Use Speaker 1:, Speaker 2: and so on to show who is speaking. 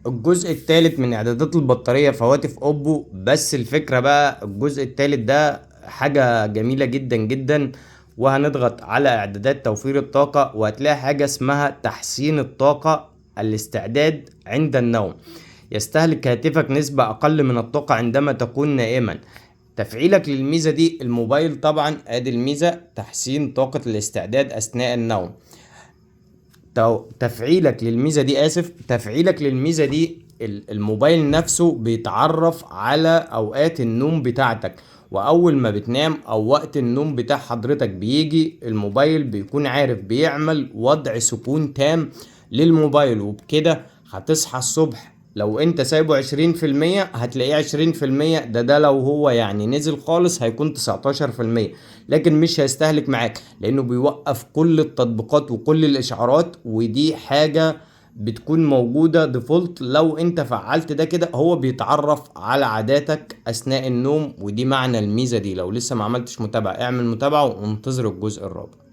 Speaker 1: الجزء الثالث من اعدادات البطارية في هواتف اوبو. بس الفكرة بقى الجزء الثالث ده حاجة جميلة جدا جدا. وهنضغط على اعدادات توفير الطاقة وهتلاقي حاجة اسمها تحسين الطاقة، الاستعداد عند النوم. يستهلك هاتفك نسبة اقل من الطاقة عندما تكون نائما. تفعيلك للميزة دي الموبايل طبعا، ادي الميزة تحسين طاقة الاستعداد اثناء النوم. تفعيلك للميزة دي الموبايل نفسه بيتعرف على اوقات النوم بتاعتك. واول ما بتنام او وقت النوم بتاع حضرتك بيجي، الموبايل بيكون عارف بيعمل وضع سكون تام للموبايل. وبكده هتصحى الصبح لو انت سايبه 20% هتلاقيه 20%. ده لو هو يعني نزل خالص هيكون 19%. لكن مش هيستهلك معاك لانه بيوقف كل التطبيقات وكل الاشعارات. ودي حاجة بتكون موجودة ديفولت. لو انت فعلت ده كده هو بيتعرف على عاداتك اثناء النوم. ودي معنى الميزة دي. لو لسه ما عملتش متابعة اعمل متابعة وانتظر الجزء الرابع.